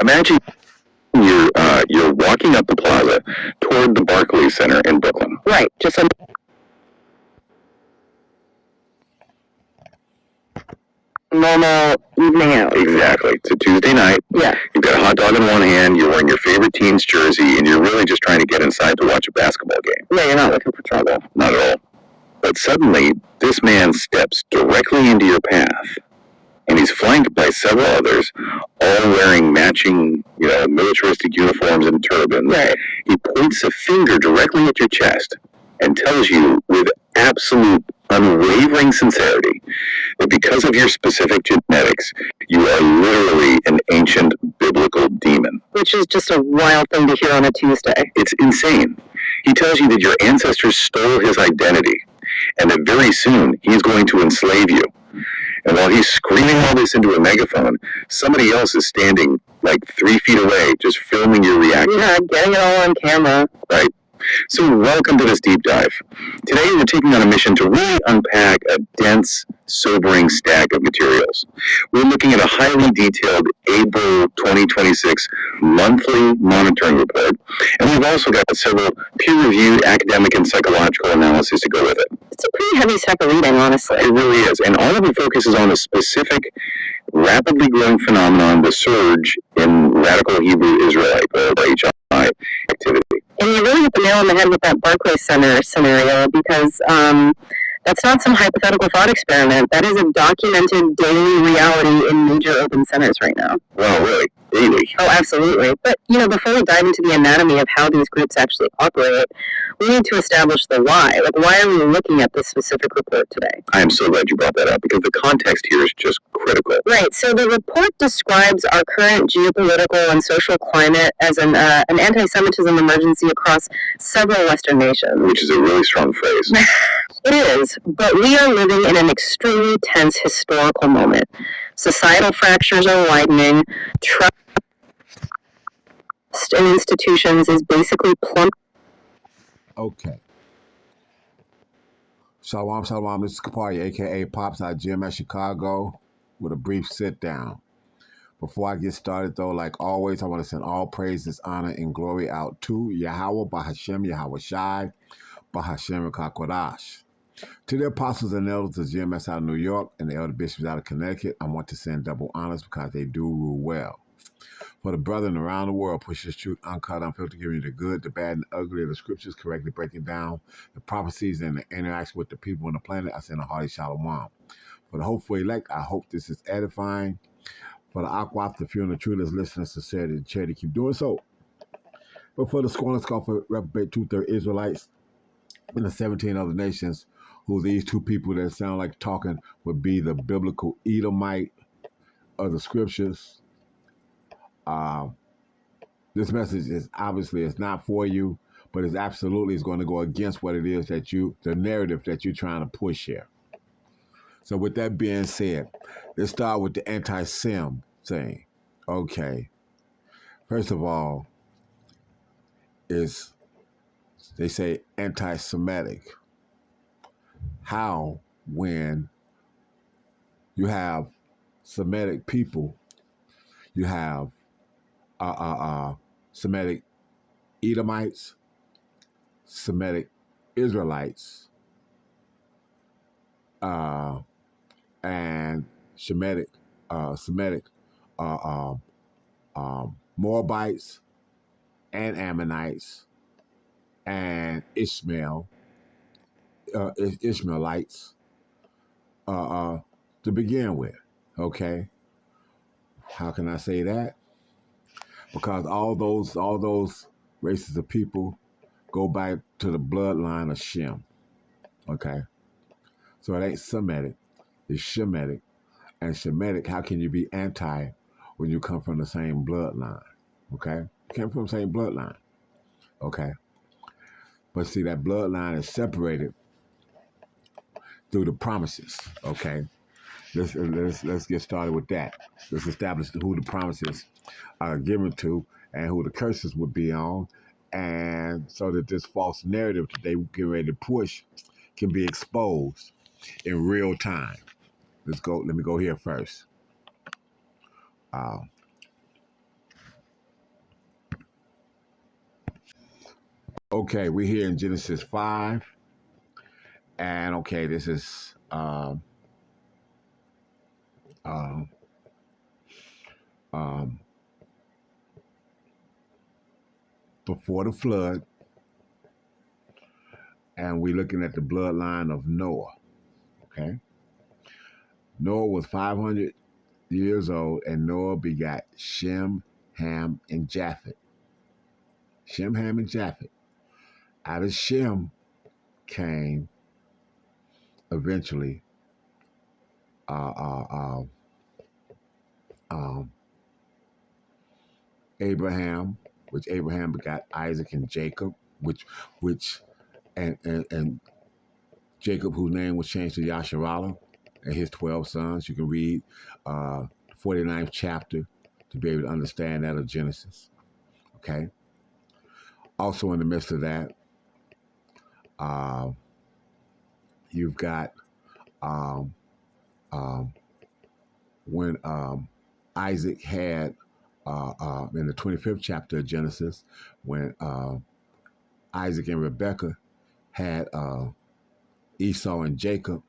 Imagine you're walking up the plaza toward the Barclays Center in Brooklyn. Right. Just a normal evening out. Exactly. It's a Tuesday night. Yeah. You've got a hot dog in one hand, you're wearing your favorite team's jersey, and you're really just trying to get inside to watch a basketball game. Yeah, you're not looking for trouble. Not at all. But suddenly, this man steps directly into your path, and he's flanked by several others, all wearing matching, militaristic uniforms and turbans. Right. He points a finger directly at your chest and tells you with absolute unwavering sincerity that because of your specific genetics, you are literally an ancient biblical demon. Which is just a wild thing to hear on a Tuesday. It's insane. He tells you that your ancestors stole his identity and that very soon he's going to enslave you. And while he's screaming all this into a megaphone, somebody else is standing like 3 feet away just filming your reaction. Yeah, getting it all on camera. Right? So welcome to this deep dive. Today we're taking on a mission to really unpack a dense, sobering stack of materials. We're looking at a highly detailed April 2026 monthly monitoring report, and we've also got several peer-reviewed academic and psychological analyses to go with it. It's a pretty heavy stack of reading, honestly. It really is, and all of it focuses on a specific, rapidly growing phenomenon, the surge in radical Hebrew Israelite, or HI, activity. And you really hit the nail on the head with that Barclays Center scenario because that's not some hypothetical thought experiment. That is a documented daily reality in major urban centers right now. Wow, really? Daily? Oh, absolutely. But, before we dive into the anatomy of how these groups actually operate, we need to establish the why. Like, why are we looking at this specific report today? I am so glad you brought that up because the context here is just critical. Right. So the report describes our current geopolitical and social climate as an anti-Semitism emergency across several Western nations. Which is a really strong phrase. It is, but we are living in an extremely tense historical moment. Societal fractures are widening. Trust in institutions is basically plummeting. Okay. Shalom, shalom. This is Kapari, a.k.a. Pops out Gym at Chicago, with a brief sit-down. Before I get started, though, like always, I want to send all praises, honor, and glory out to Yahweh, Bahashem, Yahweh Shai, Bahashem, Kakodash. To the apostles and elders of GMS out of New York and the elder bishops out of Connecticut, I want to send double honors because they do rule well. For the brethren around the world, push this truth uncut, unfiltered, giving you the good, the bad, and the ugly of the scriptures, correctly breaking down the prophecies and the interaction with the people on the planet. I send a hearty shalom. For the hopeful elect, I hope this is edifying. For the aquaf, the few and the true, that's listening, sincerity, and charity, keep doing so. But for the scorn and scoffer, reprobate two-third Israelites and the 17 other nations, who these two people that sound like talking would be the biblical Edomite of the scriptures. This message is obviously it's not for you, but it's absolutely is going to go against what it is that the narrative that you're trying to push here. So with that being said, let's start with the anti-Sem thing. Okay. First of all, they say anti-Semitic. How, when you have Semitic people, you have Semitic Edomites, Semitic Israelites, and Semitic Moabites and Ammonites and Ishmaelites to begin with. Okay, how can I say that? Because all those races of people go back to the bloodline of Shem. Okay, so it ain't Semitic, it's Shemitic. And Shemitic, how can you be anti when you come from the same bloodline? Okay, you came from the same bloodline. Okay, but see, that bloodline is separated through the promises. Okay, let's get started with that. Let's establish who the promises are given to and who the curses would be on, and so that this false narrative that they get ready to push can be exposed in real time. Let me go here first. Okay, we're here in Genesis 5. And okay, this is um, um, before the flood. And we're looking at the bloodline of Noah. Okay. Noah was 500 years old, and Noah begat Shem, Ham, and Japheth. Shem, Ham, and Japheth. Out of Shem came eventually uh, uh, uh, um, Abraham, which Abraham begot Isaac and Jacob, which and Jacob, whose name was changed to Yasharallah, and his 12 sons. You can read uh, 49th chapter to be able to understand that of Genesis. Okay. Also, in the midst of that, uh, you've got um, um, when Isaac had, in the 25th chapter of Genesis, when Isaac and Rebekah had Esau and Jacob,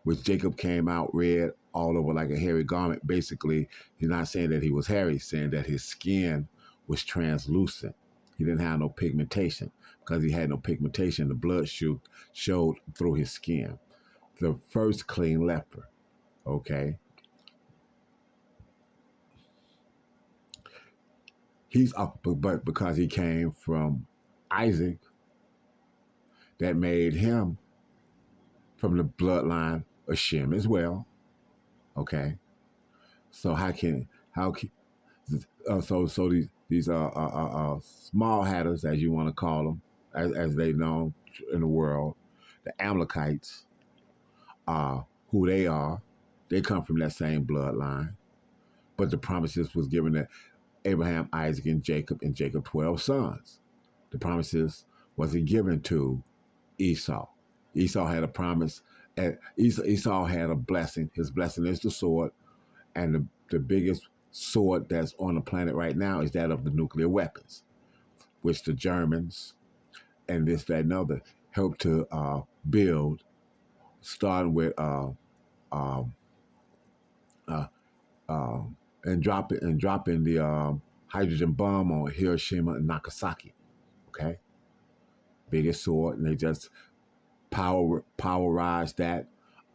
which Jacob came out red all over like a hairy garment. Basically, he's not saying that he was hairy, he's saying that his skin was translucent. He didn't have no pigmentation. Because he had no pigmentation, the blood showed through his skin. The first clean leper, okay? He's up, but because he came from Isaac, that made him from the bloodline of Shem as well, okay? So these small hatters, as you want to call them, as they know in the world, the Amalekites, who they are, they come from that same bloodline. But the promises was given to Abraham, Isaac, and Jacob 12 sons. The promises wasn't given to Esau. Esau had a promise. Esau had a blessing. His blessing is the sword, and the biggest sword that's on the planet right now is that of the nuclear weapons, which the Germans and this, that, and other helped to build, starting with um, uh, and dropping the hydrogen bomb on Hiroshima and Nagasaki. Okay, biggest sword, and they just powerized that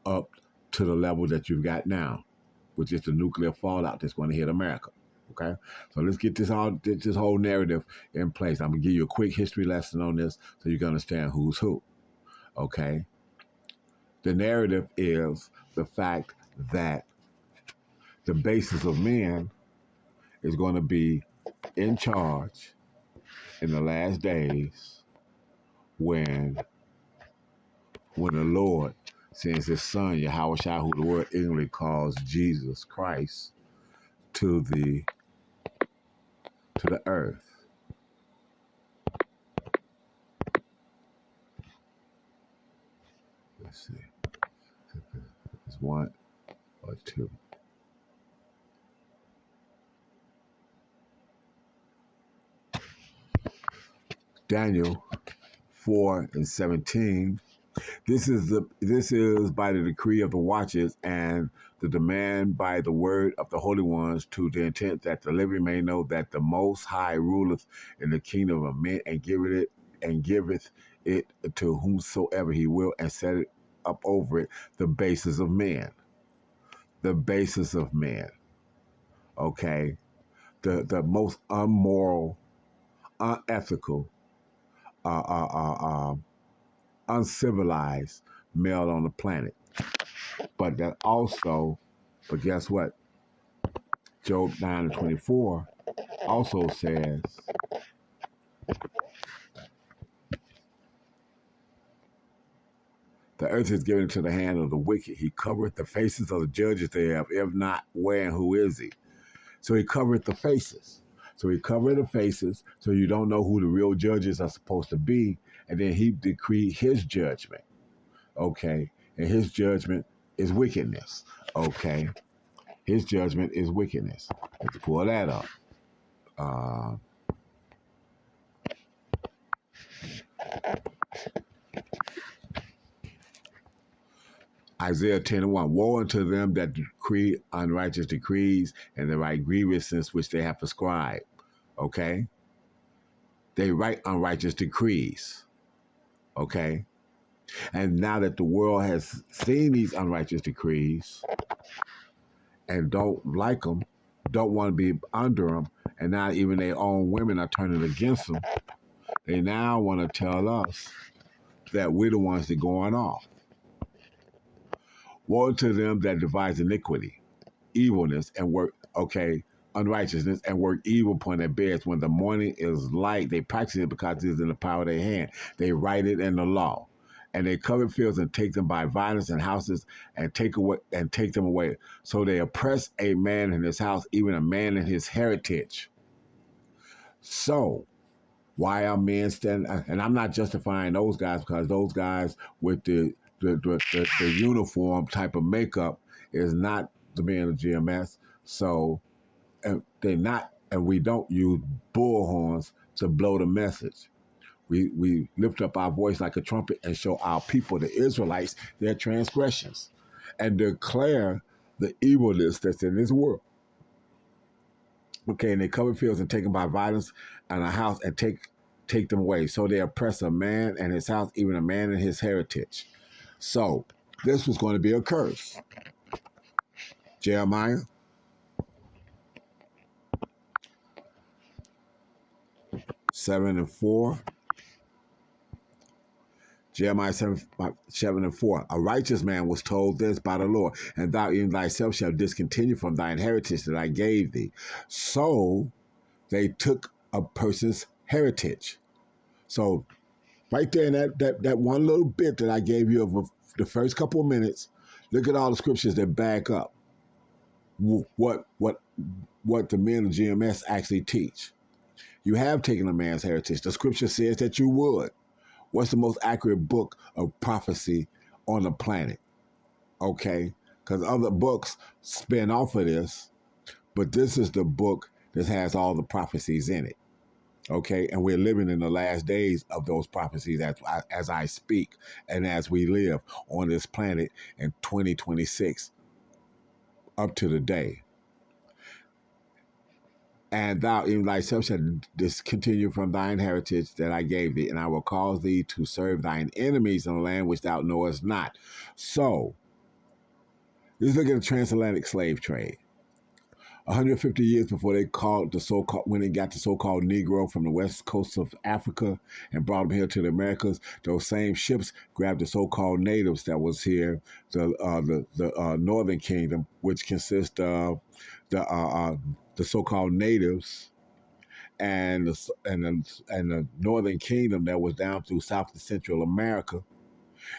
up to the level that you've got now, which is the nuclear fallout that's going to hit America. Okay, so let's get this whole narrative in place. I'm gonna give you a quick history lesson on this so you can understand who's who. Okay, the narrative is the fact that the basis of men is going to be in charge in the last days when the Lord sends his son Yahweh Shai, who the word English calls Jesus Christ, to the earth. Let's see. It's one or two. Daniel 4:17. This is by the decree of the watchers and the demand by the word of the holy ones, to the intent that the living may know that the Most High ruleth in the kingdom of men, and giveth it to whomsoever he will, and set it up over it the basis of men. The basis of men. Okay, the most unmoral, unethical, uncivilized male on the planet. But guess what? Job 9:24 also says, the earth is given into the hand of the wicked. He covereth the faces of the judges thereof. If not, where and who is he? So he covereth the faces. So he covered the faces, so you don't know who the real judges are supposed to be. And then he decreed his judgment. Okay. And his judgment is wickedness. Okay. His judgment is wickedness. Let's pull that up. Isaiah 10:1. Woe unto them that decree unrighteous decrees and the right grievances which they have prescribed. Okay? They write unrighteous decrees. Okay? And now that the world has seen these unrighteous decrees and don't like them, don't want to be under them, and now even their own women are turning against them, they now want to tell us that we're the ones that are going off. Woe to them that devise iniquity, evilness, and work, unrighteousness, and work evil upon their beds. When the morning is light, they practice it because it is in the power of their hand. They write it in the law. And they cover fields and take them by violence and houses and take them away. So they oppress a man in his house, even a man in his heritage. So why are men standing? And I'm not justifying those guys, because those guys with the uniform type of makeup is not the men of GMS. So they're not, and we don't use bullhorns to blow the message. We lift up our voice like a trumpet and show our people, the Israelites, their transgressions and declare the evilness that's in this world. Okay, and they cover fields and take them by violence and a house and take them away. So they oppress a man and his house, even a man and his heritage. So this was going to be a curse. Jeremiah 7:4. Jeremiah 7:4. A righteous man was told this by the Lord, and thou even thyself shalt discontinue from thine heritage that I gave thee. So they took a person's heritage. So right there in that one little bit that I gave you of the first couple of minutes, look at all the scriptures that back up what the men of GMS actually teach. You have taken a man's heritage. The scripture says that you would. What's the most accurate book of prophecy on the planet? Okay? Because other books spin off of this, but this is the book that has all the prophecies in it. Okay? And we're living in the last days of those prophecies as I speak and as we live on this planet in 2026 up to the day. And thou even thyself shalt discontinue from thine heritage that I gave thee, and I will cause thee to serve thine enemies in a land which thou knowest not. So, let's look at the transatlantic slave trade. 150 years before they called when they got the so-called Negro from the west coast of Africa and brought them here to the Americas, those same ships grabbed the so-called natives that was here, the Northern Kingdom, which consists of the so-called natives and the Northern Kingdom that was down through South and Central America,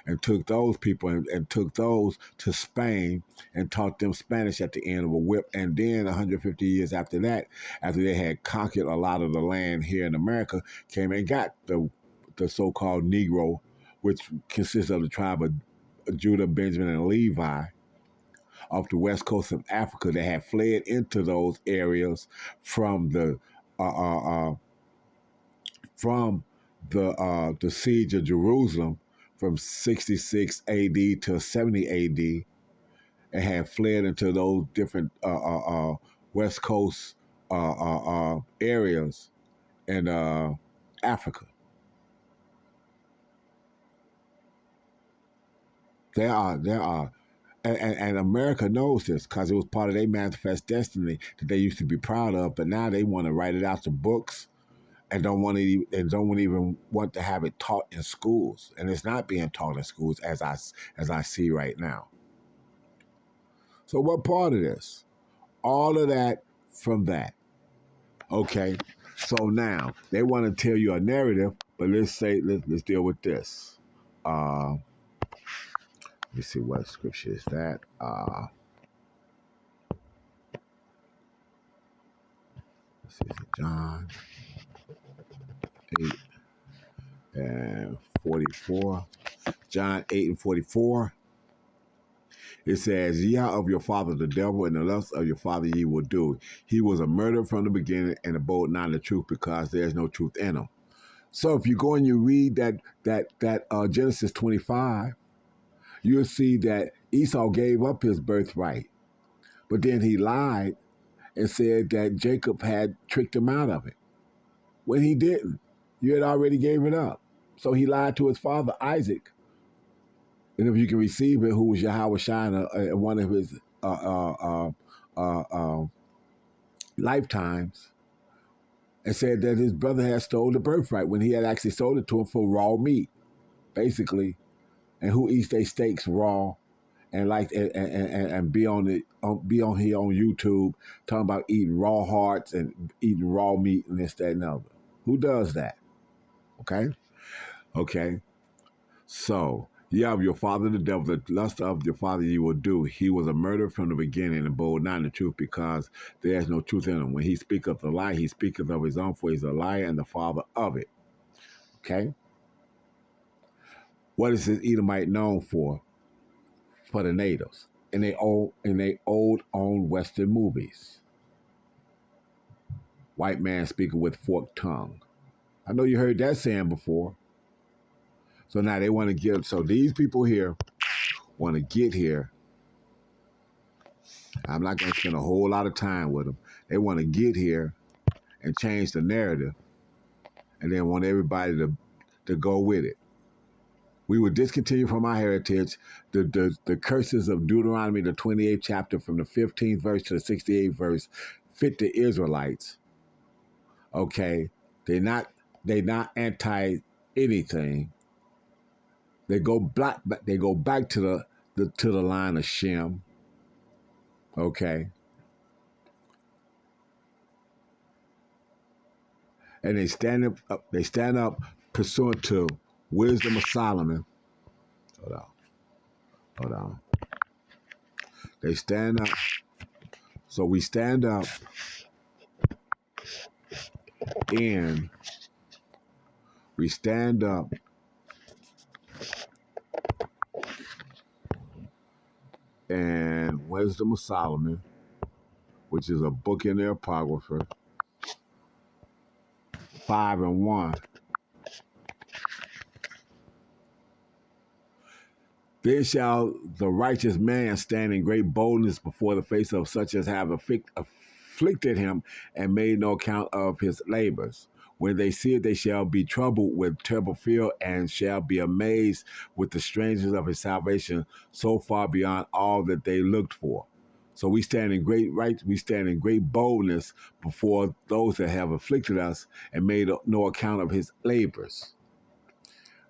and took those people and took those to Spain and taught them Spanish at the end of a whip. And then 150 years after that, after they had conquered a lot of the land here in America, came and got the so-called Negro, which consists of the tribe of Judah, Benjamin, and Levi, off the west coast of Africa, that had fled into those areas from the siege of Jerusalem from 66 AD to 70 AD, and had fled into those different west coast areas in Africa. There are. And America knows this because it was part of their manifest destiny that they used to be proud of, but now they want to write it out to books and don't even want to have it taught in schools, and it's not being taught in schools as I see right now. So what part of this? All of that from that. Okay. So now they want to tell you a narrative, but let's deal with this. Let me see what scripture is that. This is John 8 and 44. John 8 and 44. It says, "Ye are of your father the devil, and the lust of your father ye will do. He was a murderer from the beginning, and abode not in the truth, because there is no truth in him." So if you go and you read that Genesis 25, you'll see that Esau gave up his birthright, but then he lied and said that Jacob had tricked him out of it when he didn't. You had already gave it up. So he lied to his father Isaac. And if you can receive it, who was Yahweh Shina in one of his lifetimes, and said that his brother had stole the birthright when he had actually sold it to him for raw meat, basically. And who eats their steaks raw and like and be on here on YouTube talking about eating raw hearts and eating raw meat and this, that, and the other. Who does that? Okay. So you have your father the devil, the lust of your father you will do. He was a murderer from the beginning and bold not in the truth, because there is no truth in him. When he speaketh a lie, he speaketh of his own, for he's a liar and the father of it. Okay? What is this Edomite known for? For the natives. In they old Western movies. White man speaking with forked tongue. I know you heard that saying before. So now they want to get, so these people here want to get here. I'm not going to spend a whole lot of time with them. They want to get here and change the narrative, and then want everybody to go with it. We will discontinue from our heritage the curses of Deuteronomy, the 28th chapter, from the 15th verse to the 68th verse, fit the Israelites. Okay, they're not anti anything. They go back to the line of Shem. Okay. And they stand up pursuant to wisdom of Solomon. Hold on. They stand up. So we stand up in wisdom of Solomon, which is a book in the Apocrypha, 5:1. Then shall the righteous man stand in great boldness before the face of such as have afflicted him and made no account of his labors. When they see it, they shall be troubled with terrible fear and shall be amazed with the strangeness of his salvation, so far beyond all that they looked for. So we stand in great boldness before those that have afflicted us and made no account of his labors.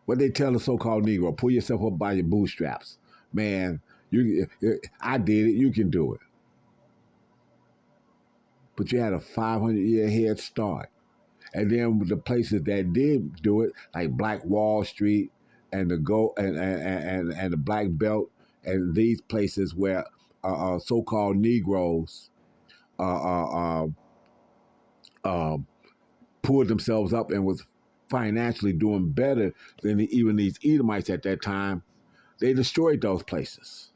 What they tell the so-called Negro, pull yourself up by your bootstraps. Man, I did it, you can do it. But you had a 500-year head start. And then the places that did do it, like Black Wall Street and the the Black Belt, and these places where so-called Negroes pulled themselves up and was financially doing better than even these Edomites at that time, they destroyed those places,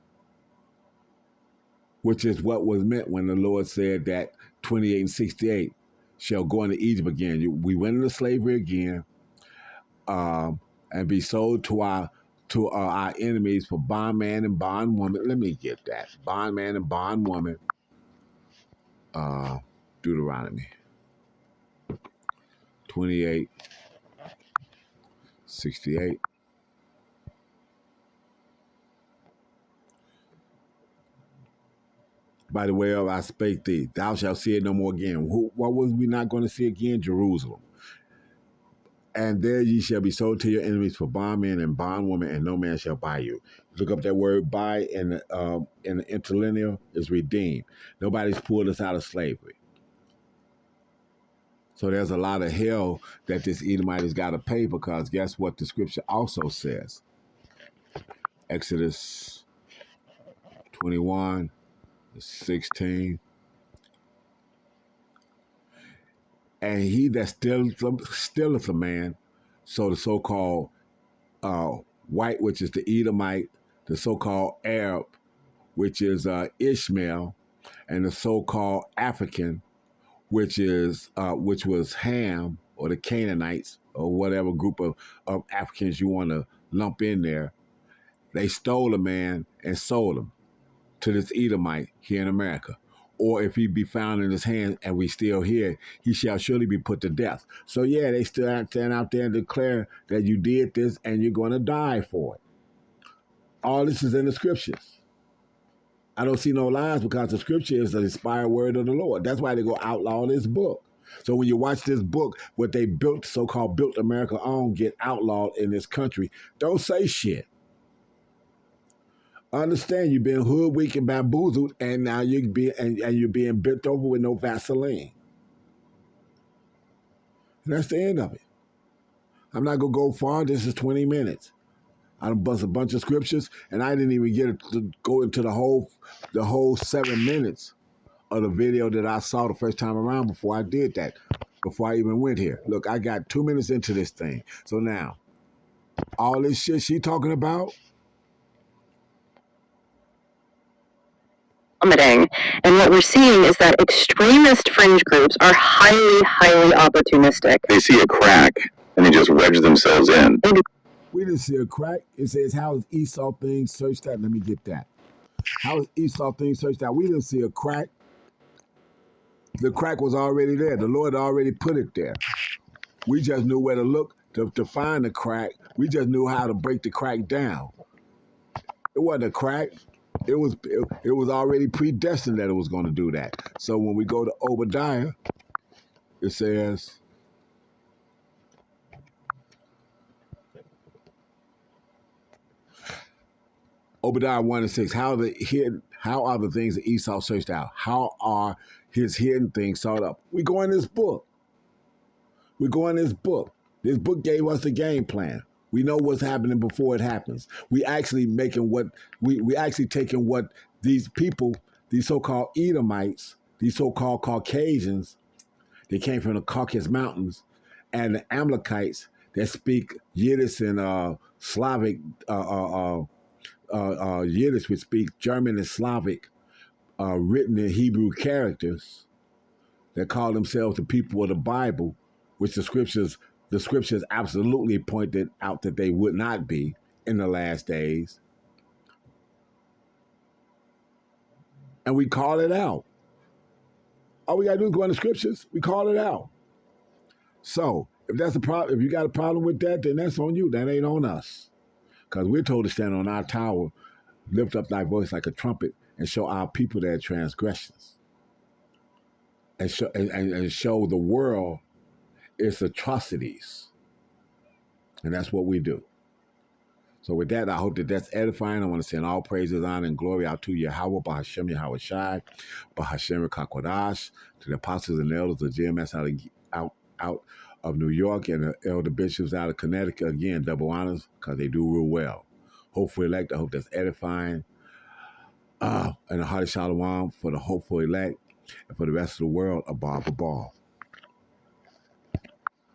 which is what was meant when the Lord said that 28 and 68 shall go into Egypt again. We went into slavery again, and be sold to our enemies for bondman and bondwoman. Let me get that. Bondman and bondwoman. Deuteronomy 28, 68. By the way of I spake thee, thou shalt see it no more again. What was we not going to see again? Jerusalem. And there ye shall be sold to your enemies for bondmen and bondwomen, and no man shall buy you. Look up that word buy in the interlinear is redeemed. Nobody's pulled us out of slavery. So there's a lot of hell that this Edomite has got to pay, because guess what the scripture also says? Exodus 21, 16. And he that stealeth a man, so the so-called white, which is the Edomite, the so-called Arab, which is Ishmael, and the so-called African, which was Ham or the Canaanites or whatever group of Africans you want to lump in there, they stole a man and sold him to this Edomite here in America. Or if he be found in his hand and we still here, he shall surely be put to death. So yeah, they still stand out there and declare that you did this and you're going to die for it. All this is in the scriptures. I don't see no lies because the scripture is the inspired word of the Lord. That's why they go outlaw this book. So when you watch this book, what they built, so-called built America on, get outlawed in this country, don't say shit. Understand you've been hoodwinked and bamboozled, and now you're being bent over with no Vaseline. And that's the end of it. I'm not gonna go far. This is 20 minutes. I done bust a bunch of scriptures, and I didn't even get to go into the whole 7 minutes of the video that I saw the first time around before I did that, before I even went here. Look, I got 2 minutes into this thing. So now, all this shit she talking about, plummeting. And what we're seeing is that extremist fringe groups are highly, highly opportunistic. They see a crack and they just wedge themselves in. we didn't see a crack. It says, how is Esau thing searched out? Let me get that. How is Esau thing searched out? We didn't see a crack. The crack was already there. The Lord already put it there. We just knew where to look to find the crack. We just knew how to break the crack down. It wasn't a crack. It was already predestined that it was going to do that. So when we go to Obadiah, it says, Obadiah 1:6, how are the things that Esau searched out? How are his hidden things sought up? We go in this book. We go in this book. This book gave us the game plan. We know what's happening before it happens. We actually taking what these people, these so-called Edomites, these so-called Caucasians, they came from the Caucasus Mountains, and the Amalekites that speak Yiddish and Slavic, Yiddish, which speak German and Slavic, written in Hebrew characters, that call themselves the people of the Bible, which the scriptures absolutely pointed out that they would not be in the last days. And we call it out. All we gotta do is go in the scriptures. We call it out. So if that's a problem, if you got a problem with that, then that's on you. That ain't on us. Because we're told to stand on our tower, lift up thy voice like a trumpet, and show our people their transgressions. And show the world its atrocities. And that's what we do. So with that, I hope that that's edifying. I want to send all praises, honor, and glory out to Yahweh, Bahashem Yahweh Shai, Bahashem Rekakwadash, to the apostles and elders of GMS out of New York, and the elder bishops out of Connecticut. Again, double honors, because they do real well. Hopeful elect, I hope that's edifying. And a hearty shalom for the hopeful elect, and for the rest of the world, a bar.